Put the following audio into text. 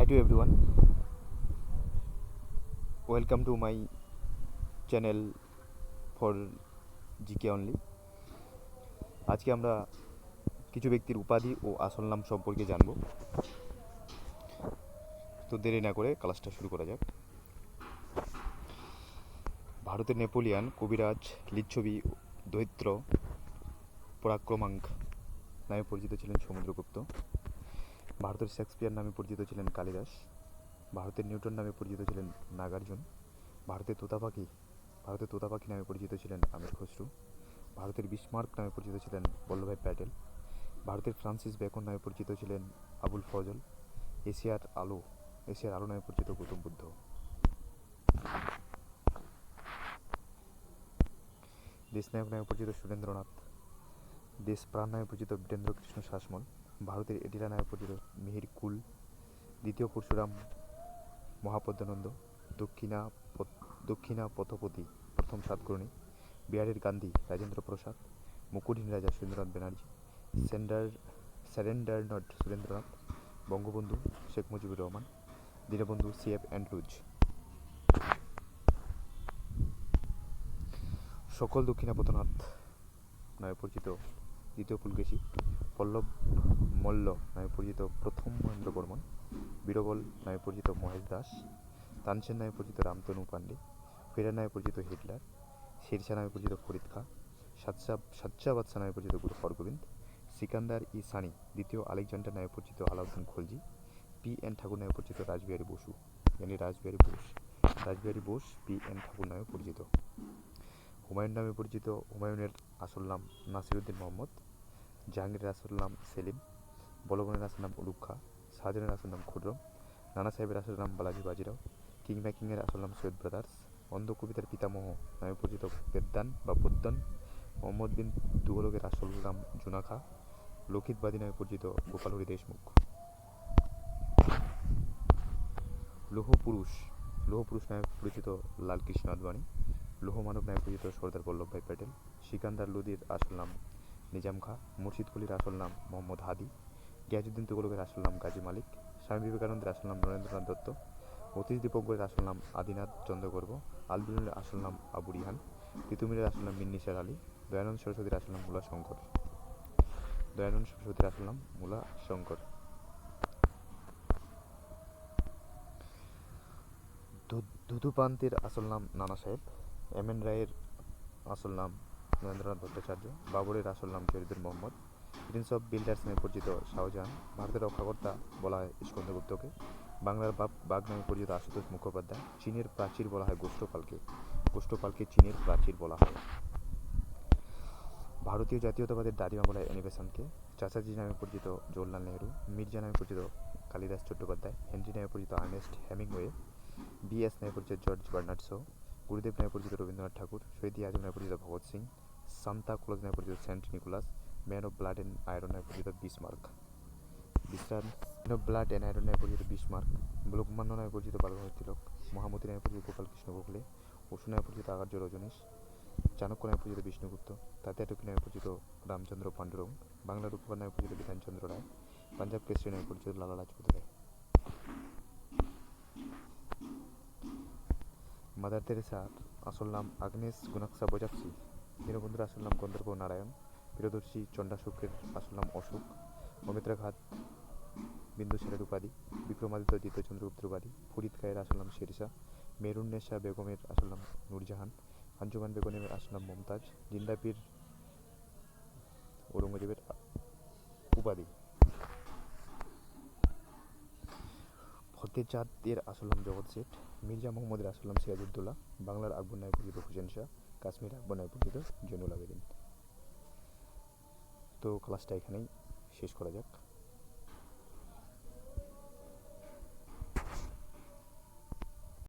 Hi to everyone, welcome to my channel for GK only. আজকে আমরা কিছু ব্যক্তির উপাধি ও আসল নাম সম্পর্কে জানব। তো দেরি না করে ক্লাসটা শুরু করা যাক। ভারতের নেপোলিয়ান, কবিরাজ, লিচ্ছবি, দৈত্য, পরাক্রমাঙ্ক নামে পরিচিত ছিলেন সমুদ্রগুপ্ত। ভারতের শেক্সপিয়ার নামে পরিচিত ছিলেন কালিদাস। ভারতের নিউটন নামে পরিচিত ছিলেন নাগার্জুন। ভারতের তোতাপাখি নামে পরিচিত ছিলেন আমির খসরু। ভারতের বিসমার্ক নামে পরিচিত ছিলেন বল্লভভাই প্যাটেল। ভারতের ফ্রান্সিস বেকন নামে পরিচিত ছিলেন আবুল ফজল। এশিয়ার আলো নামে পরিচিত গৌতম বুদ্ধ। দেশনায়ক নামে পরিচিত সুরেন্দ্রনাথ। দেশপ্রাণ নামে পরিচিত বীরেন্দ্র কৃষ্ণ শাসমল। ভারতের এডিলা নামে পরিচিত মিহির কুল। দ্বিতীয় পরশুরাম মহাপদ্মানন্দ। দক্ষিণা পথপতি প্রথম সাতকর্ণী। বিহারের গান্ধী রাজেন্দ্র প্রসাদ। মুকুটহীন রাজা Surendranath Banerjee. Surrender not Surendranath. Bangabandhu Sheikh Mujibur Rahman. Deenabandhu CF Andrews. সকল দক্ষিণাপথনাথ নামে পরিচিত দ্বিতীয় পুলকেশী। পল্লব মল্ল নামে পরিচিত প্রথম মহেন্দ্র বর্মন। বীরবল নামে পরিচিত মহেশ দাস। তানসেন নামে পরিচিত রামতনু পান্ডে। ফেরার নামে পরিচিত হিটলার। শেরশাহ নামে পরিচিত ফরিদ খাঁ। সাচ্চা বাদশাহ নামে পরিচিত গুরু হরগোবিন্দ। সিকান্দার সানি দ্বিতীয় আলেকজান্ডার নামে পরিচিত আলাউদ্দিন খলজি। PN ঠাকুর নামে পরিচিত রাসবিহারী বসু, রাসবিহারী বোস PN ঠাকুর নামে পরিচিত। হুমায়ুন নামে পরিচিত হুমায়ুনের আসল নাম নাসিরুদ্দিন মোহাম্মদ। জাহাঙ্গীরের আসল নাম সেলিম। বলবনের আসল নাম উলুগ খাঁ। শাহজাহানের আসল নাম খুররম। নানা সাহেবের আসল নাম বালাজি বাজিরাও। কিং ম্যাকিংয়ের আসল নাম সৈয়দ ব্রাদার্স। অন্ধ কবিতার পিতামহ নামে পরিচিত পদ্মন। মোহাম্মদ বিন তুগলকের আসল নাম জুনা খাঁ। লোকহিতবাদী নামে পরিচিত গোপাল হরি দেশমুখ। লৌহ পুরুষ নামে পরিচিত লালকৃষ্ণ আদবানি। লৌহ মানব নামে পরিচিত সর্দার বল্লভভাই প্যাটেল। সিকান্দার লোদির আসল নাম নিজাম খাঁ। মুর্শিদ কুলির আসল নাম মোহাম্মদ হাদি। গিয়াসউদ্দিন তুগলকের আসল নাম গাজী মালিক। স্বামী বিবেকানন্দের আসল নাম নরেন্দ্রনাথ দত্ত। অতীশ দীপঙ্করের আসল নাম আদিনাথ চন্দ্রগর্ব। আলবিরুলের আসল নাম আবু রিহান। তিতুমিরের আসল নাম মিন্নিসার আলী। দয়ানন্দ সরস্বতীর আসল নাম মুলা শঙ্কর। ধুধুপান্তের আসল নাম নানা সাহেব। MN রায়ের আসল নাম নরেন্দ্রনাথ ভট্টাচার্য। বাবরের আসল নাম Shahidur Mohammad. Prince of builders নামে পরিচিত শাহজাহান। ভারতের রক্ষাকর্তা বলা হয় স্কন্দগুপ্তকে। বাংলার বাঘ নামে পরিচিত আশুতোষ মুখোপাধ্যায়। চীনের প্রাচীর বলা হয় গোষ্ঠপালকে চীনের প্রাচীর বলা হয়। ভারতীয় জাতীয়তাবাদের দাদিমা বলা হয় অ্যানি বেসান্তকে। চাচাজি নামে পরিচিত জওহরলাল নেহরু। মির্জা নামে পরিচিত কালিদাস চট্টোপাধ্যায়। হেনরি নামে পরিচিত আর্নেস্ট হেমিংওয়ে। BS নামে পরিচিত জর্জ বার্নার্ড শো। গুরুদেব নামে পরিচিত রবীন্দ্রনাথ ঠাকুর। শহীদ আজম নামে পরিচিত ভগৎ সিং। সান্তা ক্লজ নামে পরিচিত saint Nicholas. Man of blood and iron নামে পরিচিত বিসমার্ক। লোকমান্য নামে পরিচিত বালগঙ্গাধর তিলক। মহামতি নামে পরিচিত গোপাল কৃষ্ণ গোখলে। অসু নামে পরিচিত আচার্য রজনীশ। চাণক্য নামে পরিচিত বিষ্ণুগুপ্ত। তাতিয়া টুকি নামে পরিচিত রামচন্দ্র পাণ্ডুরঙ্গ। বাংলার উপকার নামে পরিচিত বিধানচন্দ্র রায়। পাঞ্জাব কেশরী নামে পরিচিত লালা লাজপত রায়। মাদার তেরেসার আসল নাম আগ্নেস গুনাক্সা বোজাক্সি। দীনবন্ধুর আসল নাম গন্ধর্ব নারায়ণ। প্রিয়দর্শী চণ্ডাশোকের আসল নাম অশোক। অমিত্রা ঘাত বিন্দুসারের উপাধি। বিক্রমাদিত্য দ্বিতীয় চন্দ্রগুপ্তের উপাধি। ফরিদ খায়ের আসল নাম শেরশাহ। মেহরুন্নেসা বেগমের আসল নাম নূরজাহান। আঞ্জুমান বেগমের আসল নাম মমতাজ। জিন্দা পীর ঔরঙ্গজেবের উপাধি। ফতেচাঁদ এর আসল নাম জগৎ শেঠ। মির্জা মোহাম্মদের আসল নাম সিরাজউদ্দৌলা। বাংলার আকবর নামে পরিচিত হুসেন শাহ। কাশ্মীর আকবর নামে পরিচিত জৈনুল আবেদিন। তো ক্লাসটা এখানেই শেষ করা যাক।